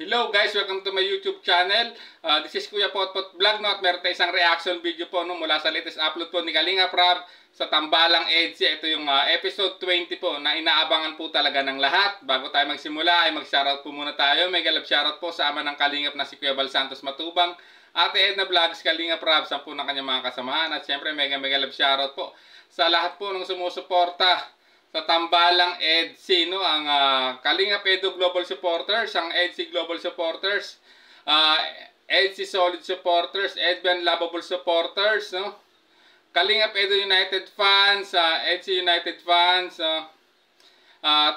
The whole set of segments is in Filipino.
Hello guys, welcome to my YouTube channel. This is Kuya Potpot Vlog, no? At meron tayo isang reaction video po, no? Mula sa latest upload po ni Kalinga Prab sa Tambalang EDSI. Ito yung episode 20 po na inaabangan po talaga ng lahat. Bago tayo magsimula ay mag-shoutout po muna tayo. May galap shoutout po sa ama ng Kalingap na si Kuya Bal Santos Matubang, Ate Edna Vlogs, Kalinga Prab, 10 ng kanyang mga kasamahan. At syempre mega love shoutout po sa lahat po ng sumusuporta sa Tambalang EDSI, no? Ang Kalingap Edu Global Supporters, ang EDSI Global Supporters, EDSI Solid Supporters, Edban Lovable Supporters, no? Kalingap Edu United Fans, EDSI United Fans,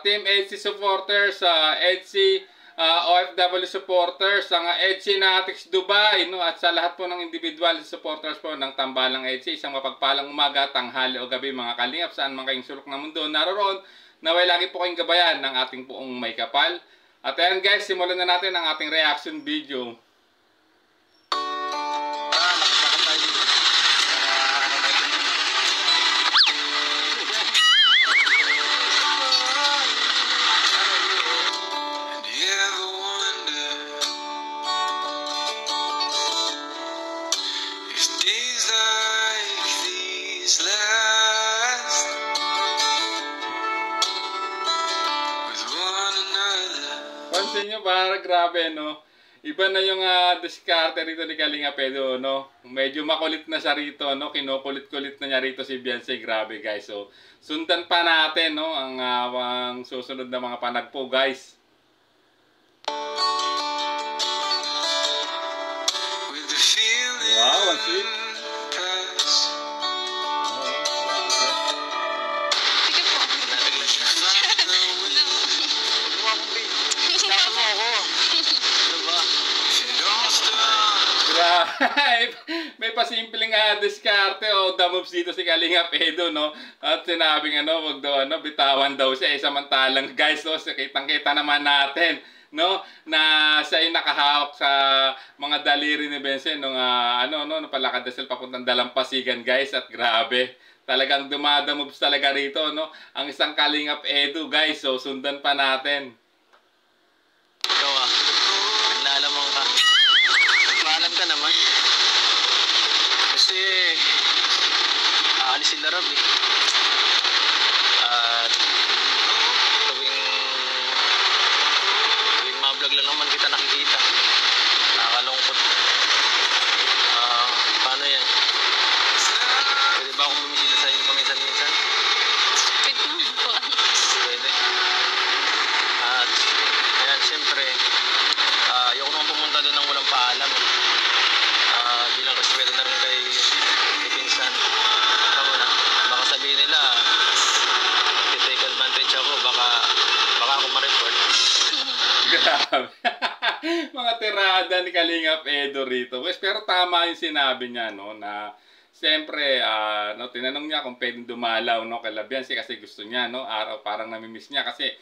Team EDSI Supporters, EDSI OFW Supporters, ang EDSI Natics Dubai, no? At sa lahat po ng individual supporters po ng Tambalang EDSI, isang mapagpalang umaga, tanghali o gabi mga kalingap, saan man kayong sulok ng mundo naroon, naway lagi po kayong gabayan ng ating poong may kapal. At ayan guys, simulan na natin ang ating reaction video. Pansin nyo ba, grabe no? Iba na yung diskarte rito ni Kalinga Edu, no? Medyo makulit na siya rito, no? Kinukulit-kulit na niya rito si Beyonce, grabe guys. So, sundan pa natin, no? Ang susunod na mga panagpo, guys. Wow, ang sweet. May pasimpleng diskarte o damoves dito si Kalinga Edu, no? At sinabing wag daw bitawan daw siya, samantalang guys, no, kitang-kita naman natin, no, na siya ay nakahawak sa mga daliri ni Beyonce nung napalakad na sila papuntang Dalampasigan, guys. At grabe, talagang dumadamoves talaga rito, no, ang isang Kalinga Edu, guys. So sundan pa natin. Naglalamang ka. Nagpaalam ka naman. Kasi aalis sila Rob eh. At tuwing ma-vlog lang naman kita nakikita. Nakakalungkot. Paano yan? Pwede ba akong bumisita sa inyo paminsan-minsan? Pwede naman po. Pwede. At ayan, siyempre ayoko naman pumunta doon nang walang paalam eh. Bilang respeto na rin kay Pinsan. Tama na. Baka sabihin nila take advantage ako, baka ako ma-report. Grabe. Mga tirada ni Kalinga Edu rito. Pero tama yung sinabi niya, no, na siyempre, tinanong niya kung pwedeng dumalaw, no, kay Beyonce kasi gusto niya, no, araw parang namimiss niya kasi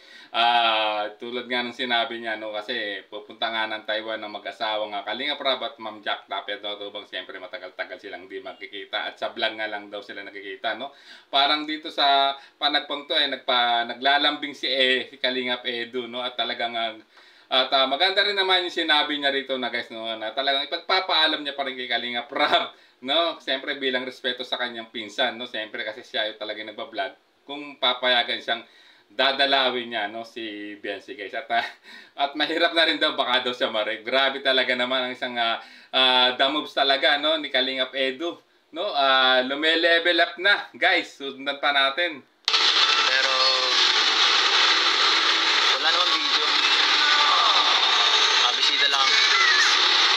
tulad nga ng sinabi niya, no, kasi pupunta nga ng Taiwan ng mag-asawang Kalinga Prab at Ma'am Jack Tapet, no, bang siyempre matagal-tagal silang di magkikita at sa vlog nga lang daw sila nakikita, no. Parang dito sa panagpong to naglalambing si Kalinga Edu, no, at talagang maganda rin naman yung sinabi niya rito na guys, no, na talagang ipagpapaalam niya pa rin kay Kalinga Prab, no, siyempre bilang respeto sa kanyang pinsan, no, siyempre kasi siya yung talagang nagba-vlog, kung papayagan siyang dadalawin niya, no, si Beyonce, guys. At mahirap na rin daw, baka daw siya ma-rape. Grabe talaga naman ang isang damoves talaga, no, ni Kalinga Edu, no. Lume-level up na, guys. Sundan pa natin. Pero wala naman video. Bisita lang.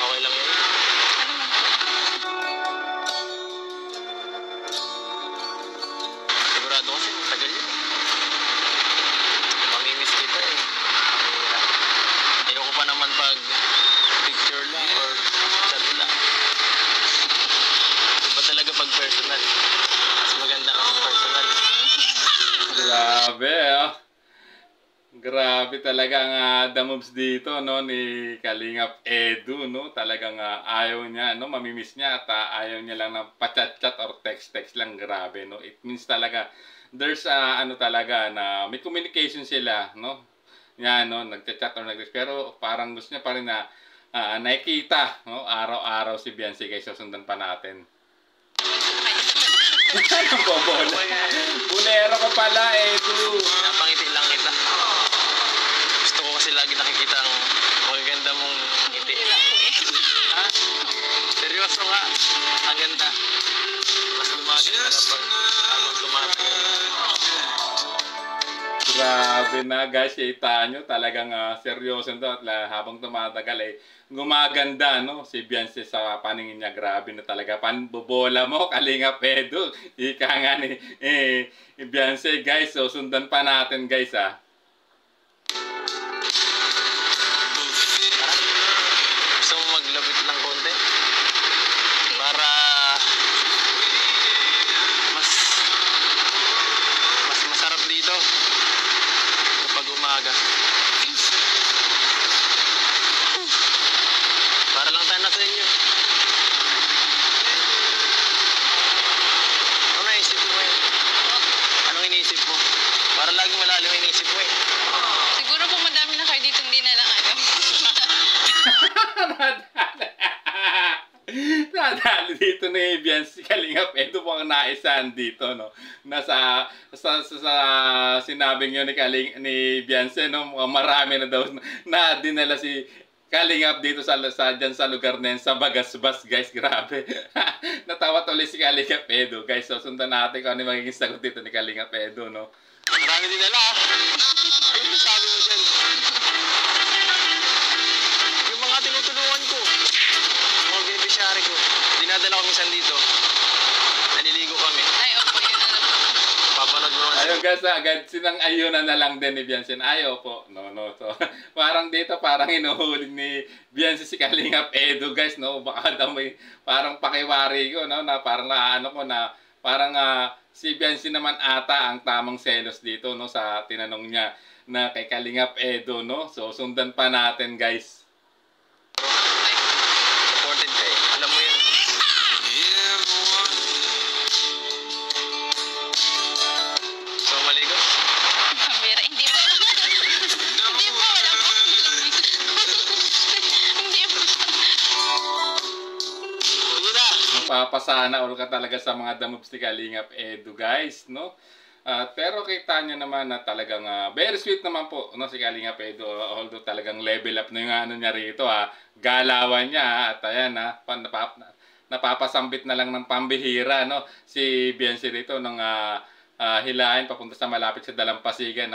Okay lang yun. Sigurado kasi matagal yun eh. Mamimiss kita eh. Ayoko pa naman pag picture lang or chat lang. Iba talaga pag personal. Mas maganda kang personal. Grabe, Grabe talaga ang damoves dito, no, ni Kalinga Edu, no. Talagang ayaw niya, no, mamimiss niya at ayaw niya lang ng pa-chat-chat or text-text lang. Grabe, no. It means talaga there's talaga na may communication sila, no. yan, no, nagchat or nag-text. Pero parang gusto niya pa rin na nakikita, no, araw-araw si Beyonce guys. Susundan pa natin. Anong bobola? Bulero ka pala, Edu. Napangiti lang kita. Gusto ko kasi lagi nakikita ang magaganda mong ngiti. Ha? Seryoso nga. Ang ganda. Mas lumaganda na pag habang tumatagal. Grabe na guys, kita nyo talagang seryoso to at habang tumatagal gumaganda no si Beyonce sa paningin niya. Grabe na talaga, panbobola mo Kalingap Edu, ika nga ni Beyonce guys. So sundan pa natin guys Gusto mo maglabit lang konti? Para mas masarap dito kapag umaga. Para lang tayo na sa inyo. Ano naisip mo eh? Anong iniisip mo? Para lagi malalim ang iniisip mo eh. Siguro po madami na kayo dito, hindi na lang ano. Nadali dito ni Beyonce Kalingap Edu po ang naisahan dito no. Nasa sa sinabing yun ni Beyonce no, marami na daw na dinala si Kalingap dito sa dyan sa lugar na yun, sa Bagasbas guys. Grabe. Natawa tuloy si Kalingap Edu guys. So sundan natin kung ano magiging sagot dito ni Kalingap Edu no. Marami din nila. Ano sabi mo dyan? Yung mga tinutulungan ko, mga beneficiary ko, dinadala ko minsan dito. Naliligo kami. Ay, opo, yun ano po. Papanood mo Ayun guys, agad sinang ayunan na lang din ni Beyonce. Ayaw po. No. So, parang dito, parang hinuhuli ni Beyonce si Kalingap Edu guys, no. Baka daw may parang pakiwari ko, no, na parang ano ko na parang si Beyonce naman ata ang tamang selos dito, no, sa tinanong niya na kay Kalingap Edu, no. So, sundan pa natin guys. supported ka eh. Alam mo yun. So, maligo? Pambira, hindi po. Hindi po, wala po. Hindi po. Sige na. Mapapasana all ka talaga sa mga damoves ni Kalingap Edu guys, no. Pero kita nyo naman na talagang very sweet naman po no si Kalingap Edu, although talagang level up na yung ano niya rito galawan niya at ayan napapasambit na lang ng pambihira no si Beyonce rito nung hilahin papunta sa malapit sa Dalampasigan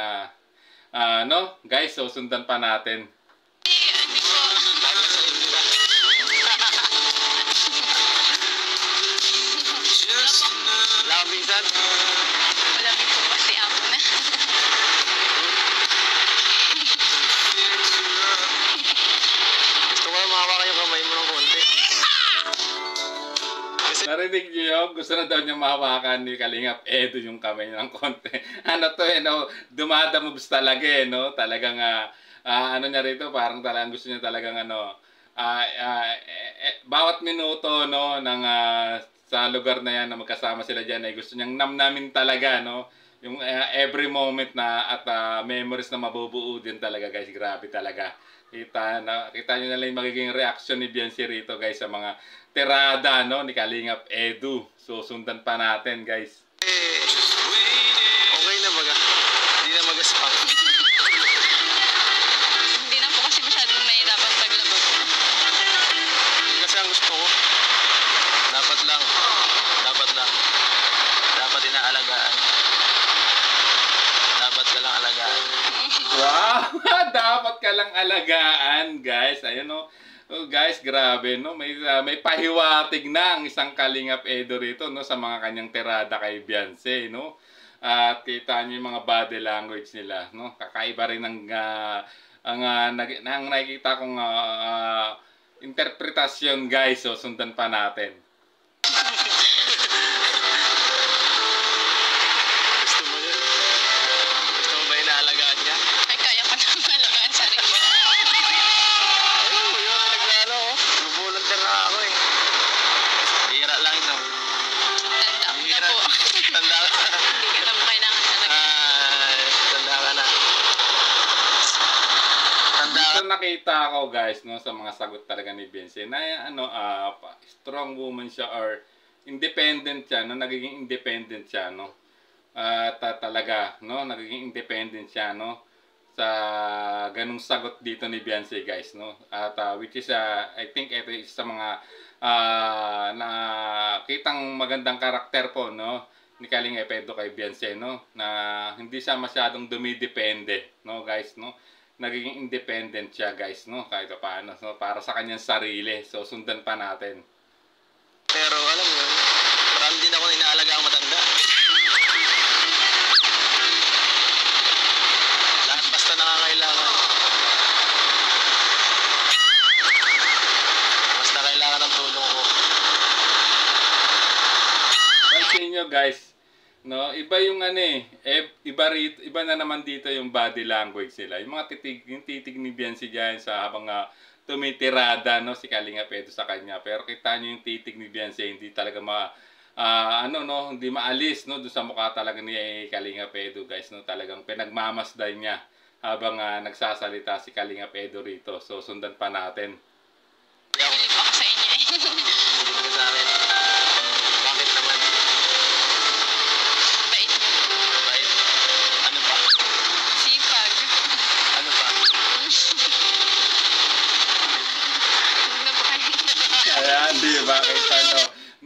no guys. So sundan pa natin. Hindi po. Bago sa inyo na. Wala kang pinsan? Wala po kasi amo na. Gusto ko na mahawakan yung kamay mo ng konti. Narinig niyo yun? Gusto na daw niya mahawakan ni Kalingap Edu yung kamay niya ng konti. Ano to no? Dumadamoves talaga no? Talagang ano niya rito, parang talagang gusto niya talagang bawat minuto no ng sa lugar na yan na magkasama sila diyan ay gusto niyang namnamin talaga no. Yung every moment na at memories na mabubuo din talaga guys. Grabe talaga. Kita niyo na lang yung magiging reaction ni Beyonce rito guys sa mga tirada no ni Kalingap Edu. So sundan pa natin guys. Okay na baga. Hindi na magaspang. Hindi na po kasi masyadong nahihirapan paglaba po. Kasi ang gusto ko, dapat lang inaalagaan. Dapat ka lang alagaan. Wow! Dapat ka lang alagaan, guys. Ayun, no. Oh, guys, grabe, no. May pahiwatig na ang isang Kalingap Edu rito, no, sa mga kanyang tirada kay Beyonce, no. At kita niyo yung mga body language nila, no. Kakaiba rin ang nakikita kong interpretasyon, guys. So, sundan pa natin. Gusto mo yun? Gusto mo ba inaalagaan niya? Ay, kaya ko na malagaan sarili ko. Ayun, yun ang naglalo. Volunteer na ako eh. Hira lang ito. Tanda ko na po. Tanda ka. Hindi ka na mo kailangan talaga. Tanda ka na. nakita ko guys, no, sa mga sagot talaga ni Beyonce na strong woman siya or independent siya, no, nagiging independent siya, no. Talaga, no, nagiging independent siya, no, sa ganung sagot dito ni Beyonce guys, no. At which is I think ito is sa mga nakitang magandang karakter po, no, ni Kalinga Epedo kay Beyonce, no, na hindi siya masyadong dumidepende, no guys, no. Nagiging independent siya guys, no, kahit paano, so, para sa kanyang sarili. So sundan pa natin. Pero alam mo yun, marami din ako inaalaga ang matanda. Lahat basta nakakailangan. Basta kailangan ng tulong ko. Pansin nyo guys, no, iba yung iba na naman dito yung body language nila. Yung mga titig ni Beyonce diyan sa habang tumitirada, no, si Kalinga Epedo sa kanya. Pero kita nyo yung titig ni Beyonce, hindi talaga hindi maalis, no, doon sa mukha talaga ni Kalinga Epedo, guys, no. Talagang pinagmamasdan niya habang nagsasalita si Kalinga Epedo rito. So sundan pa natin. Bilib ako sa inyo eh. Hindi ko sa akin. Bakit naman? Bait niyo. Mabait. Ano pa? Sipag. Ano pa? Huwag na po kayo. Ayan, di ba?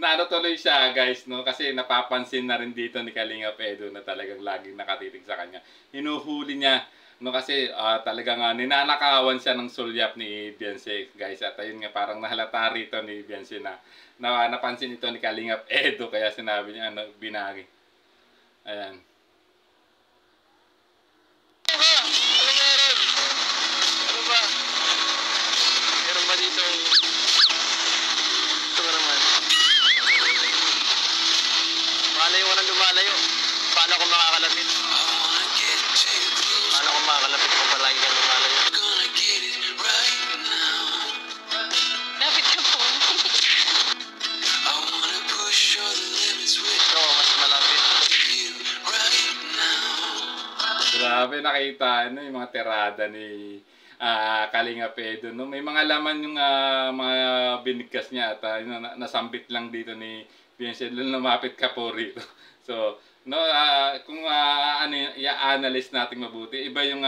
Naano tuloy siya, guys, no? Kasi napapansin na rin dito ni Kalinga Epedo na talagang laging nakatitig sa kanya. Hinuhuli niya, no? Kasi talagang ninanakawan siya ng sulyap ni Beyonce, guys. At ayun nga, parang nahalata rito ni Beyonce na napansin ito ni Kalinga Epedo, kaya sinabi niya, binagi. Ayan. Ano ba? Meron ba dito? Ito ka naman. Malayo ka nang lumalayo. Paano ako makakalapit? Paano ako makakalapit kung palagi kang lumalayo? Dapat ka po. Ito, mas malapit. Grabe, nakita yung mga tirada ni Kalinga Epedo, no? May mga laman yung mga binigkas niya at nasambit lang dito ni Beyonce. Lumapit ka po rito. So, no, kung i-analyze natin mabuti, iba yung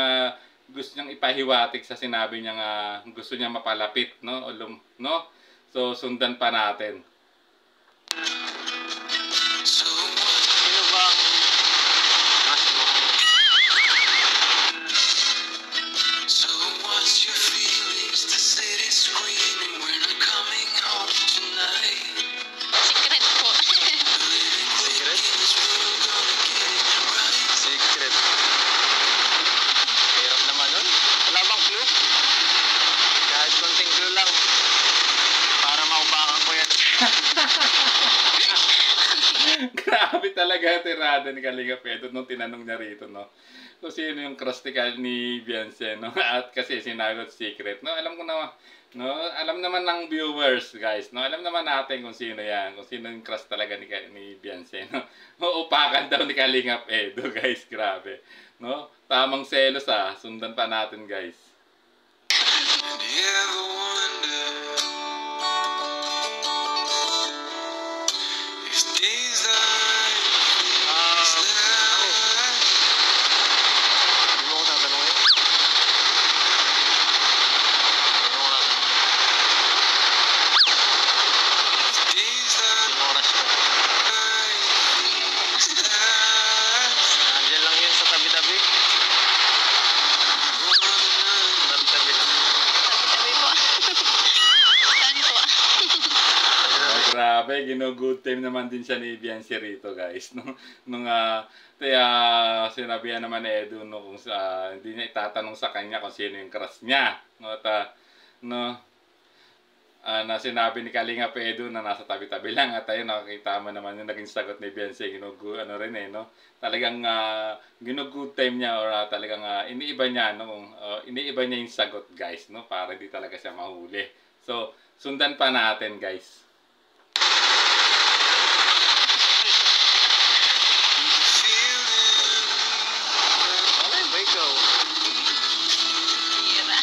gusto niyang ipahiwatig sa sinabi niya gusto niya mapalapit, no? No? So, sundan pa natin. Sino ba? Secret po. Secret? Secret. Hirap naman nun. Wala bang clue? Kahit konting clue lang. Para maupakan ko yan. Grabe talaga tirada ni Kalinga Epedo nung tinanong niya rito, no? Kung sino yung crush ni Beyonce, no? At kasi sinagot secret, no? Alam ko na, no? Alam naman ng viewers, guys, no? Alam naman natin kung sino yan, kung sino yung crush talaga ni Beyonce, no? Uupakan daw ni Kalinga Epedo, guys, grabe, no? Tamang selos, sundan pa natin, guys. Hindi mo ko tatanungin. Hindi mo ko tatanungin. Sino oras ko? Nandiyan lang yun sa tabi-tabi. Tabi-tabi lang. Tabi-tabi po. Saan po? Grabe, gino-good time naman din siya ni Beyonce rito, guys. Nung sinabihan naman ni Edo, no, kung hindi niya itatanong sa kanya kung sino yung crush niya. No, na sinabi ni Kalinga Epedo na nasa tabi-tabi lang. At ayun, nakakita mo naman yung naging sagot ni Beyonce. Talagang gino-good time niya or talagang iniiba niya, no, iniiba niya yung sagot, guys, no, para hindi talaga siya mahuli. So, sundan pa natin, guys. Malay ba ikaw? Tira.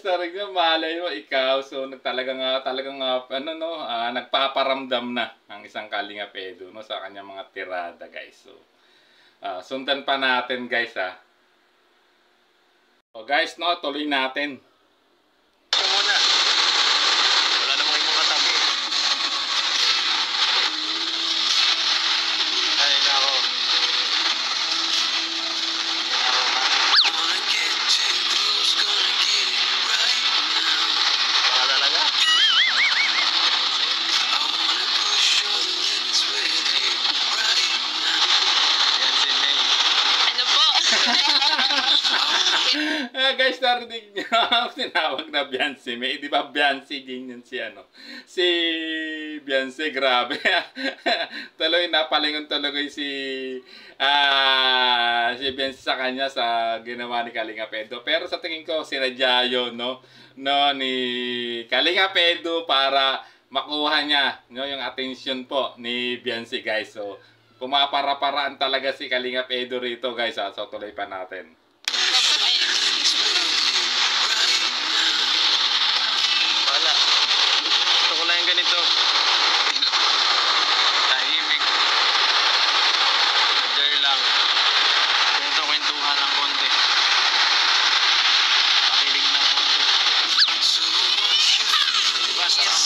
sabi niya, malay mo ikaw. So talagang ano no, nagpaparamdam na ang isang Kalingap Edu no sa kanyang mga tirada, guys. So sundan pa natin, guys, ha. So guys, no, tuloy natin. Ito muna. Wala namang ibang katabi. Ay, nako. Baka talaga. Yan si May. Ano po? Guys, narinig niyo, tinawag na Beyonce May. Di ba Beyonce din yun si ano? Si Beyonce, grabe. Tuloy, napalingon tuloy si Beyonce sa kanya sa ginawa ni Kalingap Edu. Pero sa tingin ko, sinadya yun, no? Ni Kalingap Edu para makuha niya, no, yung attention po ni Beyonce, guys. So, pumapara-paraan talaga si Kalingap Edu rito, guys. So, tuloy pa natin. Wala. Gusto ko lang yung ganito. Tahimik. Enjoy lang. Kwento-kwentuhan ng konti. Pakilig ng konti. Diba, sarap?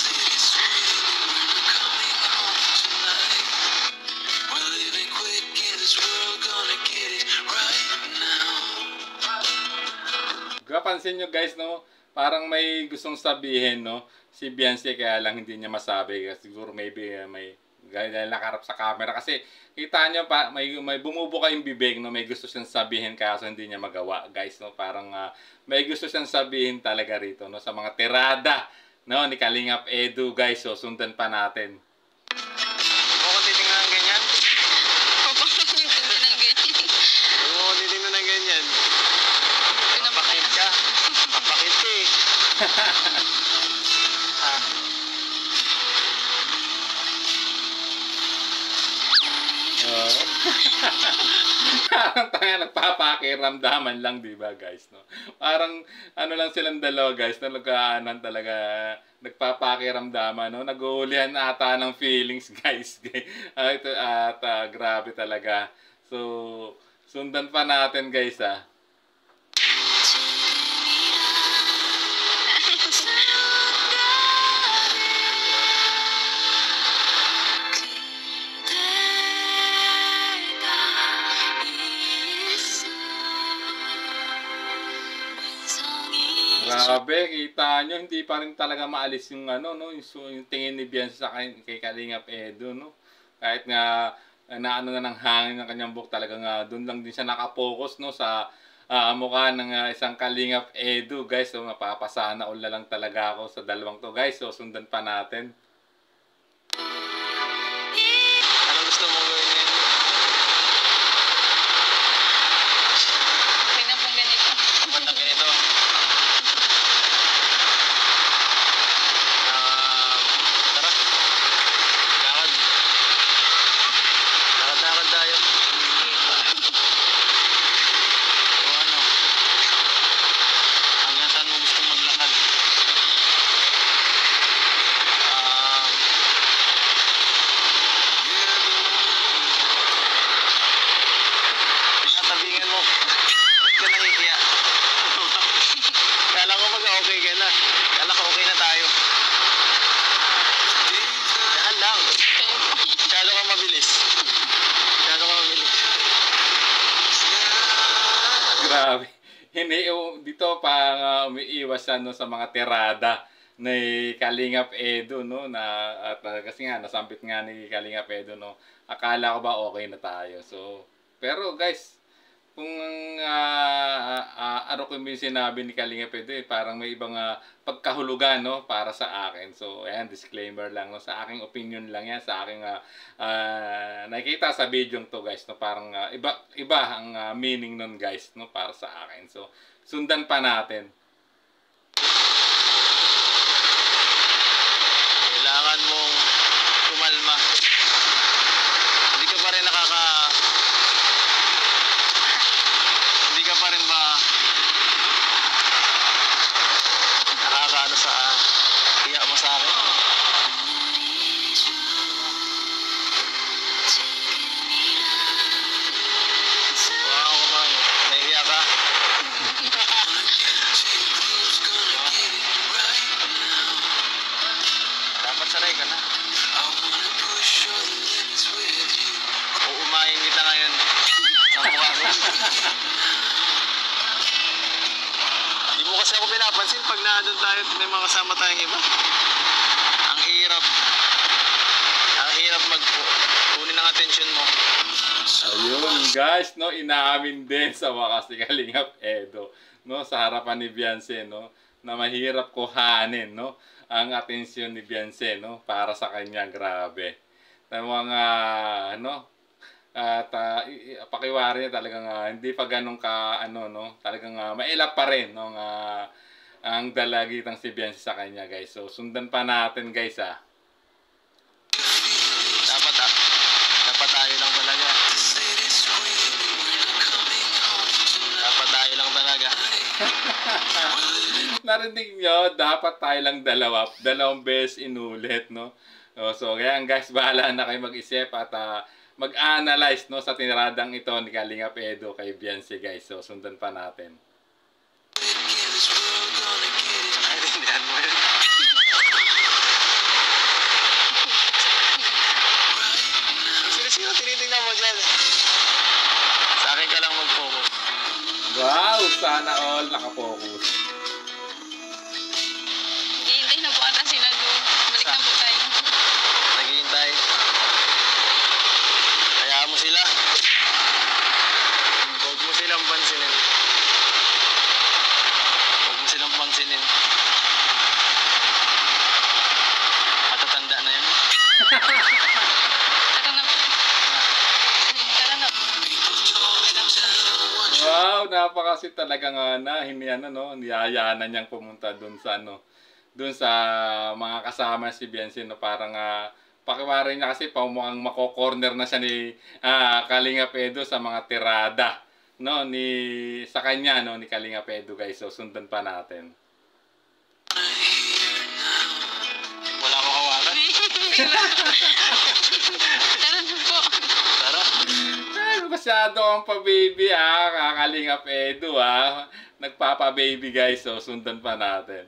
Kapansin nyo, guys, no? Parang may gustong sabihin, no? Si Beyonce, kaya lang hindi niya masabi. Siguro maybe may dahil nakaharap sa camera. Kasi kita nyo pa, may bumubuka yung bibig, no? May gusto siyang sabihin kaso hindi niya magawa, guys, no? Parang may gusto siyang sabihin talaga rito, no? Sa mga tirada, no? Ni Kalingap Edu, guys. So, sundan pa natin. Huwag ko titingnan ng ganyan. Opo, yung tingnan ng ganyan. Huwag ko titingnan ng ganyan. Papakit ka. Papakit ka eh. Parang tanga, nagpapakiramdaman lang, di ba, guys, no? Parang ano lang silang dalawa, guys, na nagkaanan talaga, nagpapakiramdaman, no? Naguhulihan ata ng feelings, guys. Grabe talaga. So, sundan pa natin, guys, ha. Grabe, kita nyo, hindi pa rin talaga maalis yung ano, no, yung tingin ni Beyonce sa kay Kalingap Edu, no. Kahit nga naano na ng hangin ng kanyang buhok, talaga nga doon lang din siya nakapokus, no, sa mukha ng isang Kalingap Edu, guys. So mapapasana all na lang talaga ako sa dalawang to, guys. So sundan pa natin. Ano gusto mong gawin ngayon? Okay na pong ganito. Ba't ang ganito? Tara. Lakad. Lakad-lakad tayo. O ano? Hanggang saan mo gusto maglakad? Tabingan mo. Ba't ka nangihiya? Kala ko mag-okay ka na. Kala ko okay na tayo. Dahan lang. Masyado ka mabilis. Masyado ka mabilis. Grabe. Hindi, dito pa umiiwas siya, no, sa mga tirada ni Kalingap Edu, no, kasi nga nasambit nga ni Kalingap Edu, no. Akala ko ba okay na tayo. So, pero guys, kung ano ko yung sinabi ni Kalingap Edu, parang may ibang pagkahulugan, no, para sa akin. So, ayan, disclaimer lang, no, sa aking opinion lang yan, sa aking nakikita sa video to, guys, no, parang iba ang meaning nun, guys, no, para sa akin. So, sundan pa natin. Kailangan mong kumalma. Hindi ka pa rin hindi ka pa rin kasi ako pinapansin pag naandun tayo at may mga kasama tayong iba. Ang hirap. Ang hirap kunin ang atensyon mo. Ayun guys, no, inaamin din sa wakas si Kalingap Edo, no, sa harapan ni Beyonce, no, na mahirap kuhanin, no, ang atensyon ni Beyonce, no, para sa kanya. Grabe. Ng mga, no, at pakiwari niya talagang hindi pa ganun ka, ano, no, talagang mailap pa rin, no, ang dalagitang si Beyonce sa kanya, guys. So, sundan pa natin, guys, Dapat tayo lang talaga. Dapat tayo lang talaga. Narinig nyo, dapat tayo lang dalawang beses inulit, no? So, kaya guys, bahala na kayo mag-isip at mag-analyze, no, sa tiniradang ito ni Kalingap Edo kay Beyonce, guys. So, sundan pa natin. Naintindihan mo yun? Sino tinitingnan mo dyan? Sa akin ka lang mag-focus. Wow! Sana all nakafocus. Hihintay na po ata sila doon. Balik na po tayo. Naghihintay. Hayaan mo sila. Huwag mo silang pansinin. Huwag mo silang pansinin. Matatanda na yun. Tara na po. Tara na po. Wow! Napakasit talagang niyayaanan niyang pumunta dun sa, dun sa mga kasama si Beyonce, no, parang pakiwari niya kasi mukhang mako-corner na siya ni Kalingap Edo sa mga tirada, no, sa kanya, no, ni Kalingap Edo, guys. So, sundan pa natin. Wala mo kawakan. Tara na po. Tara. Masyado ang pa-baby, Kalingap Edo, nagpapa-baby, guys. So, sundan pa natin.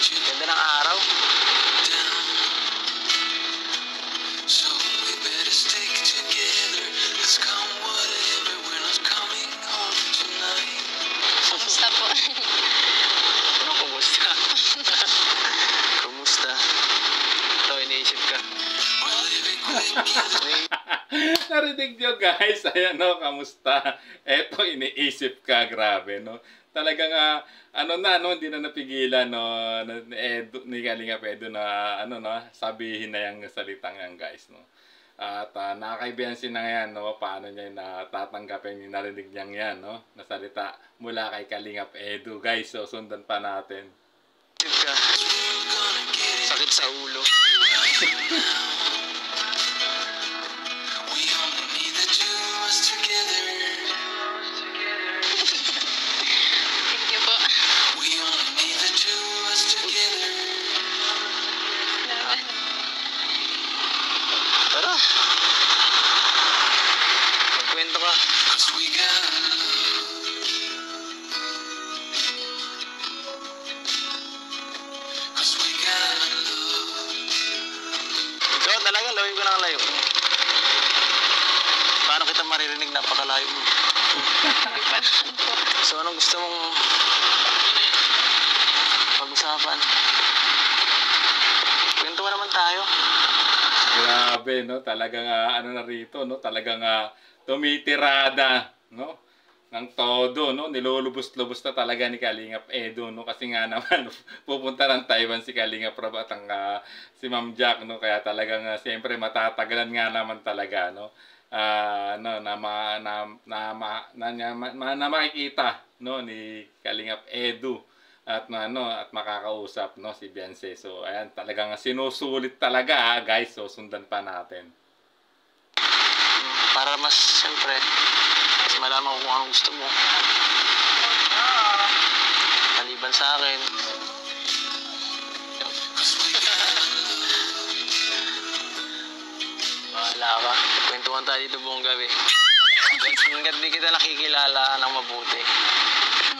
Ganda ng araw. Kamusta po? Ano, kumusta? Kumusta? Ito, iniisip ka. Narinig nyo, guys. Ayan, no, kamusta? Eto, iniisip ka. Grabe, no. Talagang, hindi na napigilan, no, ni Kalingap Edo na, sabihin na yung salitang yan, guys, no. At nakakaibigan na yan, no, paano niya natatanggapin yung narinig niyang yan, no, na salita mula kay Kalingap Edo, guys. So, sundan pa natin. Iniisip ka. Sakit sa ulo. Thank you po. Salamat. Tara. Magkwento ka. Ikaw talaga, layo ko ng layo. Paano kita maririnig? Napakalayo mo. Hindi pa naman po. So, anong gusto mong pag-usapan? Kwento ka naman tayo. Grabe, no? Talagang na rito, no? Talagang tumitirada, no? Ng todo, no? Nilulubos-lubos na talaga ni Kalingap Edo, no? Kasi nga naman pupunta ng Taiwan si Kalingap Rob at si Ma'am Jack, no? Kaya talagang siyempre matatagalan nga naman talaga, no? Na makikita, no, ni Kalingap Edo at at makakausap, no, si Beyonce. So ayan, talagang sinusulit talaga, guys. So sundan pa natin. Para mas, siyempre, mas malaman ko kung anong gusto mo. Maliban sa akin. Wala ka. Kwentuhan tayo dito buong gabi. Hanggat di kita nakikilala ng mabuti.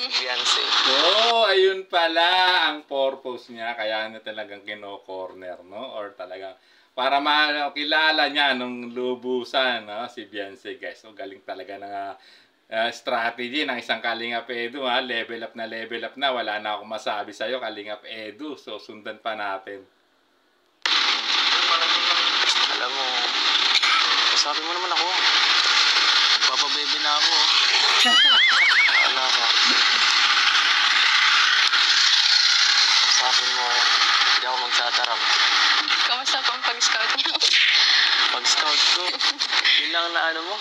Beyonce. So, ayun pala ang purpose niya. Kaya na talagang kino-corner, no? Or talagang para makilala niya nung lubusan, no? Si Beyonce, guys. So, galing talaga ng strategy ng isang Kalingap Edu, ha? Level up na. Wala na akong masabi sa'yo, Kalingap Edu. So, sundan pa natin. Alam mo, sabi mo naman ako. Magpapabebe na ako. Wala ka. Sabi mo, hindi ako magsatarap. Kamusta po ang pag-scout mo? Pag-scout ko, yun lang na ano mo.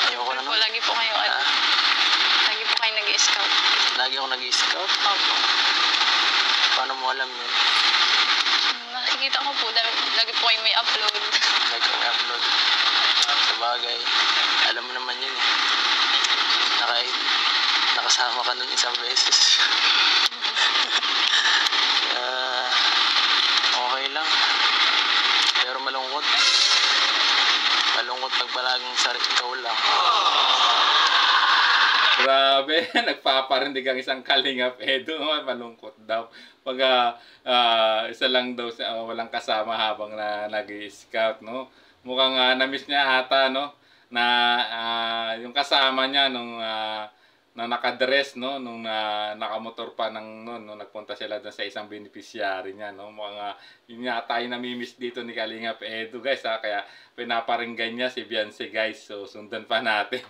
Ayoko na Po, naman. lagi po kayo, lagi po kayo nag-scout. Lagi ako nag-scout. Opo. Paano mo alam yun? Nakikita ko po, lagi po kayo may upload. Lagi ko upload. Sa bagay, alam mo naman yun eh. Nakasama ka nun isang beses. Okay lang. Pero malungkot. Malungkot pag palaging ikaw lang. Grabe, nagpaparindig ang isang Kalingap Edu. Malungkot daw. Pag isa lang daw siya, walang kasama habang nag-i-scout, no? Mukhang na-miss niya ata, no? Na yung kasama niya nung na nakadress, no, nung nakamotor pa nung nagpunta sila doon sa isang beneficiary niya, no. Mukhang yun yata yung namimiss dito ni Kalingap Edu, guys, ha. Kaya pinaparinggan niya si Beyonce, guys. So sundan pa natin.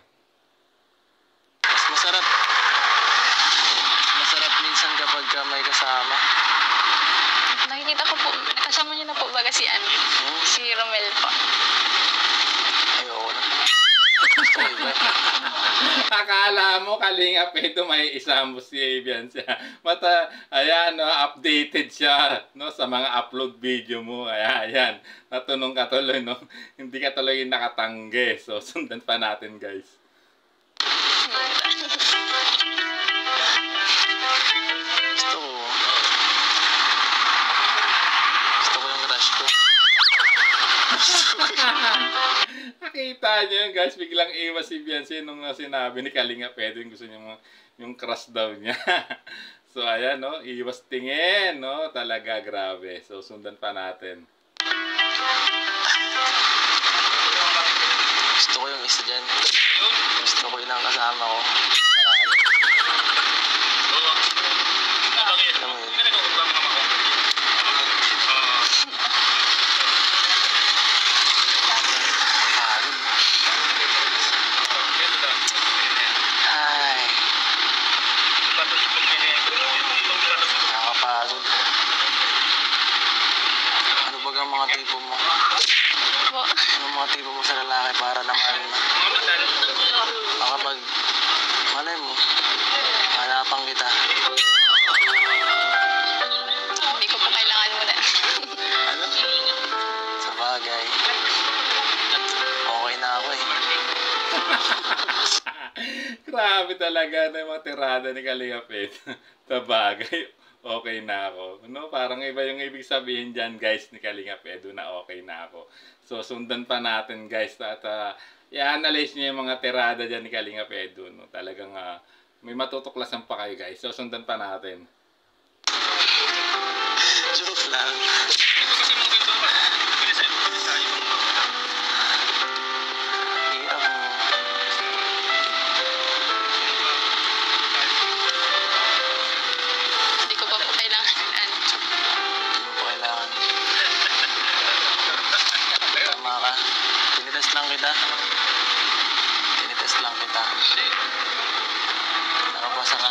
Mas masarap minsan kapag may kasama. Nakikita ko po, kasama niyo na po baga si si Romel po. Ayoko na. Gusto ko iba. Akala mo Kalingap Edu may isama si Beyonce. Ayan, no, updated siya, no, sa mga upload video mo. Ayan, natunong ka tuloy, no. Hindi ka tuloy nakatanggi. So sundan pa natin, guys. Gusto ko yung crush ko. Nakita niyo yun, guys, biglang iwas si Beyonce nung sinabi ni Kalingap Edu yung gusto niya yung crush daw niya. So ayan, no, iwas tingin, no, talaga grabe. So sundan pa natin. Gusto ko yung isa dyan. Gusto ko yung kasama ko. Mga tipo mo. Ano mga tipo mo sa lalaki para naman makapag malay mo hanapan kita. Hindi ko po kailangan mo na. Ano? Sa bagay. Okay na ako eh. Grabe talaga na yung mga tirada ni Kalingap Edu. Sa bagay. Okay na ako. No, parang iba yung ibig sabihin dyan, guys, ni Kalingap Edu na okay na ako. So, sundan pa natin, guys, at i-analyze niyo yung mga tirada dyan ni Kalingap Edu. No? Talagang may matutuklasan pa kayo, guys. So, sundan pa natin. Joke lang. Tinitest lang kita. Nakapasa ka.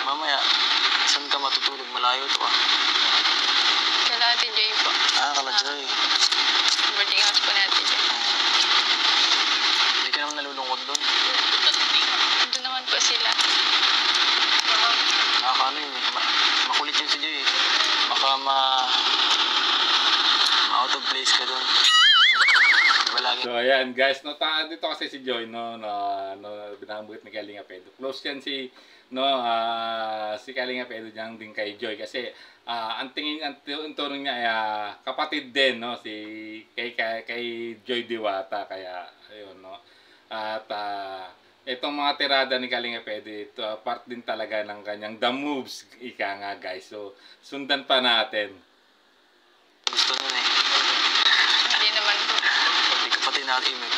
Mamaya, saan ka matutulog? Malayo to ah. Kala Ate Joy po. Kala Joy. Boarding house po ni Ate Joy. Hindi ka naman nalulungkot doon. Doon naman po sila. Nakakaano yun eh. Makulit yun si Joy eh. Baka ma-out of place ayan guys, no, dito kasi si Joy, no, binanggit ni Kalinga Pedro. Close yan si, no, si Kalinga Pedro dyan din kay Joy. Kasi, ang turing niya ay kapatid din, no, si, kay Joy Diwata. Kaya, ayun, no. At, itong mga tirada ni Kalinga Pedro, ito, part din talaga ng kanyang The Moves, ika nga guys. So, sundan pa natin. Gusto nun eh. Hindi naman po. Hindi ka pati nakimik.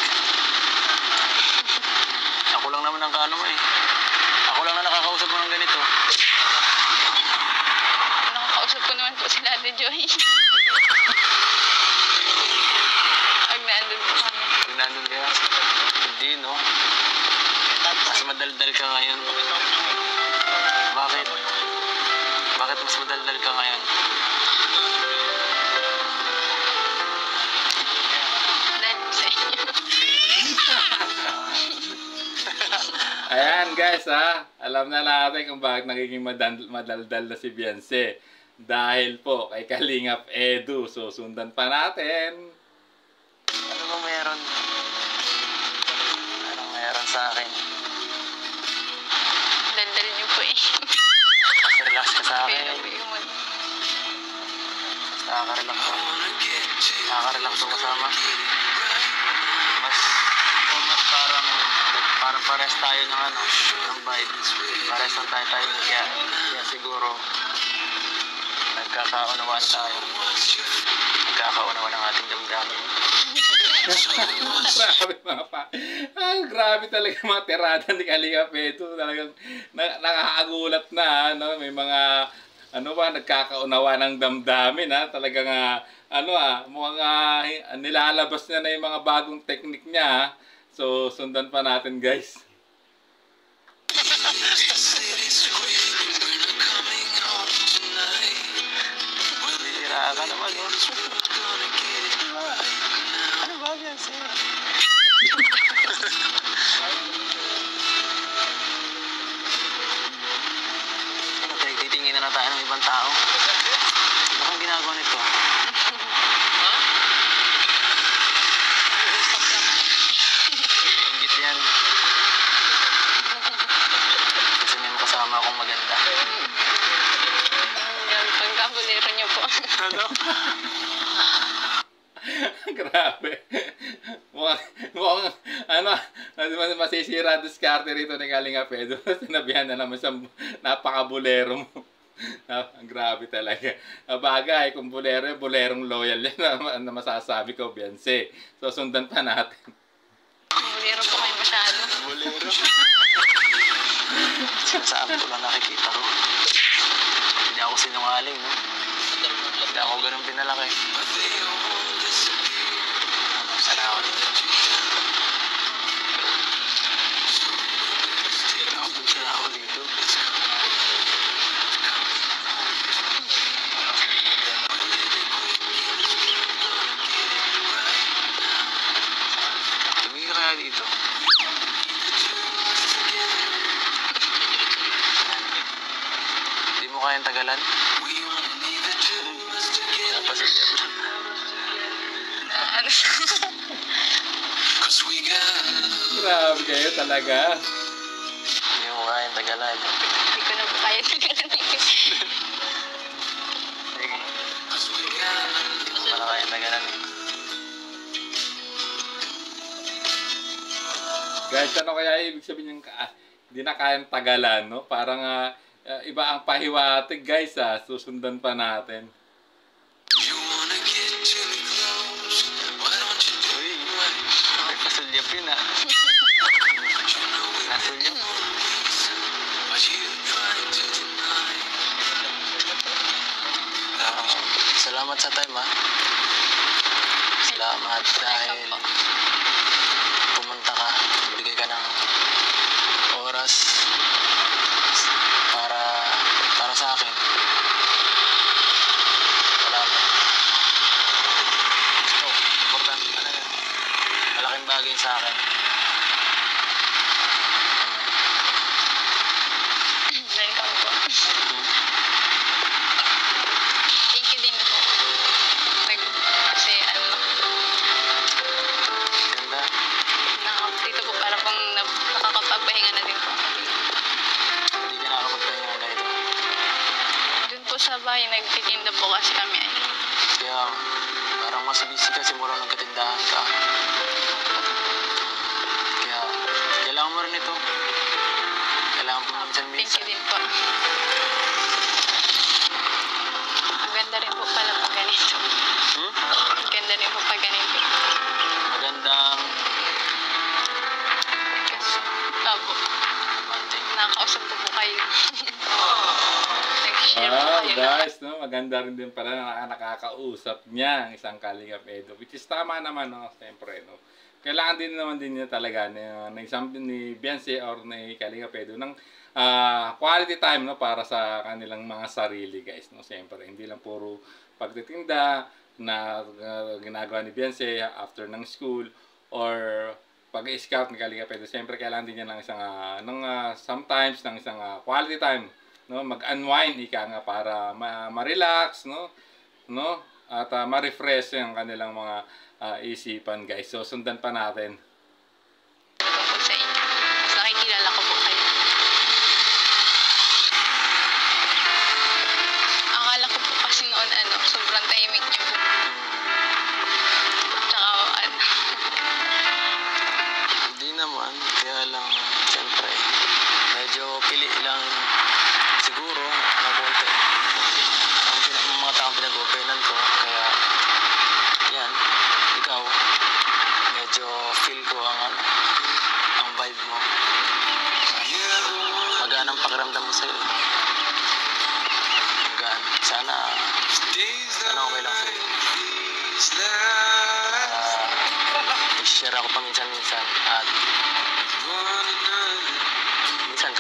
Ako lang naman ang kaano mo eh. Ako lang na nakakausap mo ng ganito. Nakakausap ko naman po sila Ate Joy. Pag naandun po kami. Pag nandun kaya, hindi no. Mas madaldal ka ngayon. Bakit? Bakit mas madaldal ka ngayon? Dahil po sa inyo. Ayan guys alam na natin kung bakit nagiging madaldal na si Beyonce. Dahil po kay Kalingap Edu. So sundan pa natin. Ano ba meron? Anong meron sa akin? Daldal niyo po eh. Relax ka sa akin. Kaya po yung Nakaka-relax ko. Nakaka-relax ko kasama. Mas parang pares tayo ng ng vibe. Pares lang tayo kaya siguro nagkakaunawaan tayo. Nagkakaunawaan ang ating damdamin. Grabe mga pa. Grabe talaga mga tirada ni Kalinga Pedro. Talagang nakakagulat na, no? May mga nagkakaunawa ng damdamin, talagang mukhang nilalabas niya na yung mga bagong technique niya. So sundan pa natin guys. Bihira ka naman, no? Ano ba yan, sir? Ano, titingin na tayo ng ibang tao? Ano kang ginagawa nito? Ingit yan. Gusto niyo kasama akong maganda. yung pagkabulero niyo po. Grabe. Mukhang masisira diskarte rito ni Kalinga Pedro. Sinabihan na naman siyang napaka-bulero mo. Grabe talaga. Bagay, kung bulerong loyal yan na masasabi ko, Beyonce. So, sundan pa natin. Bulero po kayo masyado. Bolero. Sinasabi ko lang nakikita ko. Hindi ako sinungaling, no? Hindi ako ganun pinalaki. Sana ako dito. Sana ako dito. Tumingin ka kaya dito. Hindi mo kayang tagalan? Napasilip lang. Ano? Grabe kayo talaga. Hindi mo kayang tagalan. Hindi ko na po kaya tagalan. Sige. Hindi mo na kayang tagalan. Guys, ano kaya ibig sabihin yung hindi na kayang tagalan, no? Parang iba ang pahiwatig, guys, susundan pa natin. Uy, nagpasulyap yun, Nasulyap. Salamat sa time, Salamat dahil pumunta ka, bigay ka ng oras para sa akin. Salamat. Ito, importante na yan. Malaking bagay sa akin. Welcome po. Thank you din po. Kasi po sa bahay, nagtitinda po kasi kami. Kaya parang mas busy kasi mura nagkatindahan ka. Kaya kailangan mo rin ito. Kailangan mo Thank you minsan-minsan. din po. Ang ganda rin po pala pag ganito. Ang ganda rin po pag ganito. Magandang Kasi, opo, banding. nakakausap ko po kayo. Nag-share po Wow, kayo. guys, no? Maganda rin din pala na nakakausap niya ang isang Kalingap Edo. Which is tama naman, no? Siyempre, no? Kailangan din naman din niya talaga na isang ni Beyonce or ni Kalingap Edo ng quality time, no? Para sa kanilang mga sarili, guys, no? Siyempre, hindi lang puro pagtitinda na ginagawa ni Beyonce after ng school or pag-scout ni Kalingap Edo. Siyempre, kailangan din niya ng isang sometimes ng isang quality time, no, mag-unwind ika nga para ma-relax, no at ma-refresh yung kanilang mga isipan, guys. So sundan pa natin. Po sa inyo. Mas nakikilala ko po kayo. Akala ko po kasi noon sobrang tahimik niyo po. Tsaka Hindi naman. Kaya lang, siyempre, medyo pili lang siguro na konti. Ang mga taong pinag-openan ko. Kaya, yan, ikaw, medyo feel ko ang vibe mo. Magaan ang pakiramdam mo sa'yo. Magaan. Sana okay lang sa'yo. I-share ako paminsan-minsan at minsan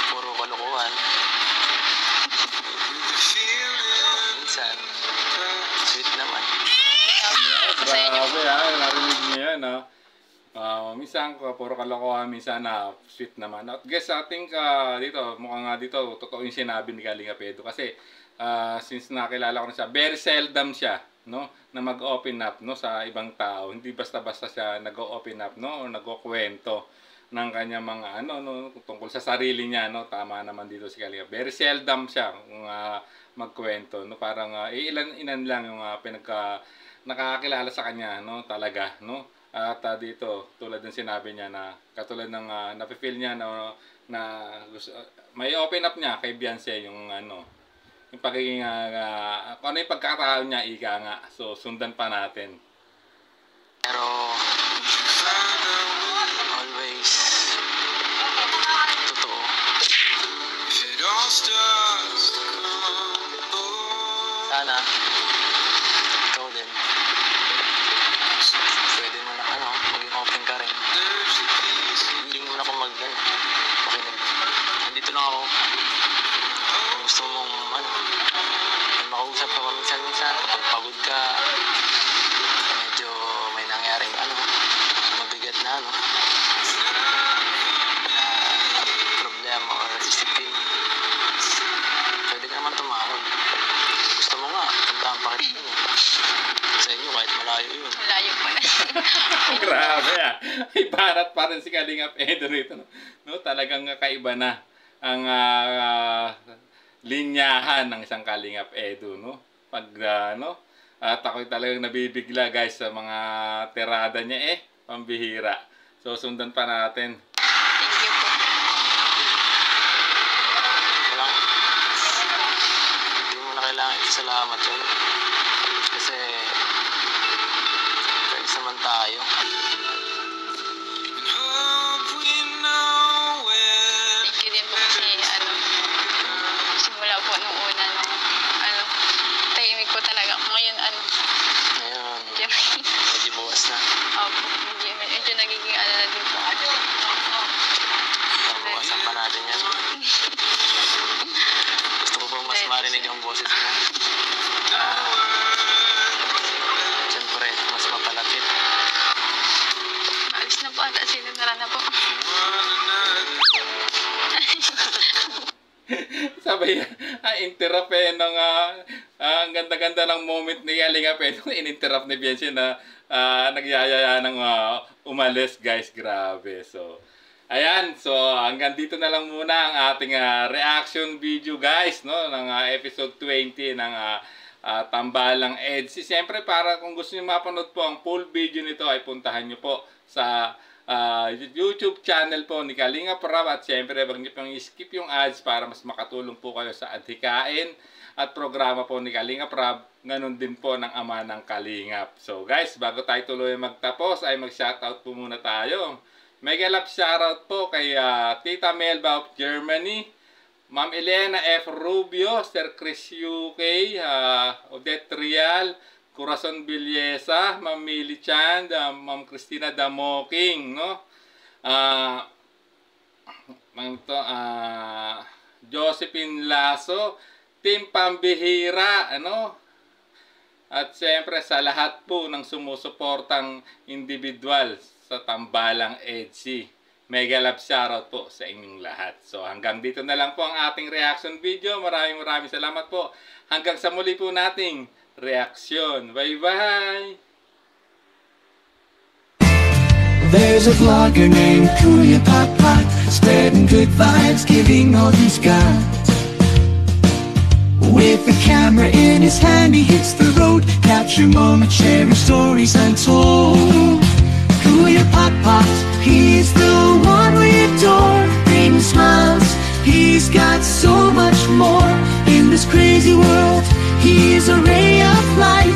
puro kalokohan. Minsan, sweet naman. Grabe, narinig niyo yan, no? Minsan puro kalokohan, minsan sweet naman. At guys, I think dito, mukhang dito, totoo yung sinabi ni Kalingap Edo. Kasi since nakilala ko na siya, very seldom siya, no, na mag-open up, no, sa ibang tao. Hindi basta-basta siya nag-open up, no, o nagkukwento ng kanyang mga no, tungkol sa sarili niya, no. Tama naman dito si Kalingap. Very seldom siya magkwento, no. Parang ilan lang yung nakakakilala sa kanya, no, talaga, no. At dito, tulad ng sinabi niya na katulad ng nafe-feel niya na gusto, may open up niya kay Beyonce yung yung pagiging kung ano yung pagkakataon niya, ika nga. So sundan pa natin. Pero, always, totoo. Sana, ikaw din. Pwede mo na maging open ka rin. Hindi mo na ako makinig. Nandito lang ako. Kung gusto mong may makausap ka paminsan-minsan. Kapag pagod ka, medyo may nangyaring mabigat na problema or isipin. Pwede ka naman tumawag. Gusto mo nga, puntahan pa kita yun. Sa inyo, kahit malayo yun. Malayo po na. Grabe Ibarat pa rin si Kalingap Edo rito, no? Talagang kakaiba na ang linyahan ng isang Kalingap Edo, no? Pag at ako'y talagang nabibigla, guys, sa mga tirada niya, pambihira. So sundan pa natin. Thank you po. Hindi mo na kailangan isalamat yun. Kasi friends naman tayo. Thank you din po kasi simula po nung una tahimik po talaga ako. Ngayon Ngayon, medyo medyo bawas na. opo, medyo nagiging na din po ako. Bawasan pa natin yan. Gusto ko pang mas marinig ang boses mo. Siyempre, mas mapalapit. Alis na po ata, sinunara na po. Sabay, interrupt ng ang ganda-ganda ng moment ni Kalingap Edo. In-interrupt ni Beyonce na nagyayaya ng umalis, guys. Grabe. So, Ayan, so hanggang dito na lang muna ang ating reaction video guys, no, ng episode 20 ng Tambalang EDSI. Siyempre, para kung gusto niyo mapanood po ang full video nito ay puntahan niyo po sa YouTube channel po ni Kalinga Prab, at siyempre wag niyo pong i-skip yung ads para mas makatulong po kayo sa adhikain at programa po ni Kalinga Prab, ganun din po ng ama ng Kalingap. So guys, bago tayo tuloy magtapos ay mag-shoutout po muna tayo. Mega love shoutout po kay Tita Melba of Germany, Ma'am Elena F. Rubio, Sir Chris UK, Odette Rial, Corazon Villesa, Ma'am Millie Chan, Ma'am Christina Damoking, no? Josephine Lasso, Team Pambihira, ano? At siyempre sa lahat po ng sumusuportang individual sa Tambalang EDSI. Mega love shoutout po sa inyong lahat. So hanggang dito na lang po ang ating reaction video. Maraming salamat po. Hanggang sa muli po nating reaksyon. Bye-bye! There's a vlogger named Kuya Papa, spreading good vibes, giving all he's got. With a camera in his hand, he hits the road, capture moments, sharing stories untold. Kuya Papa, he's the one we adore, bringing smiles, he's got so much more. In this crazy world, he is a ray of light.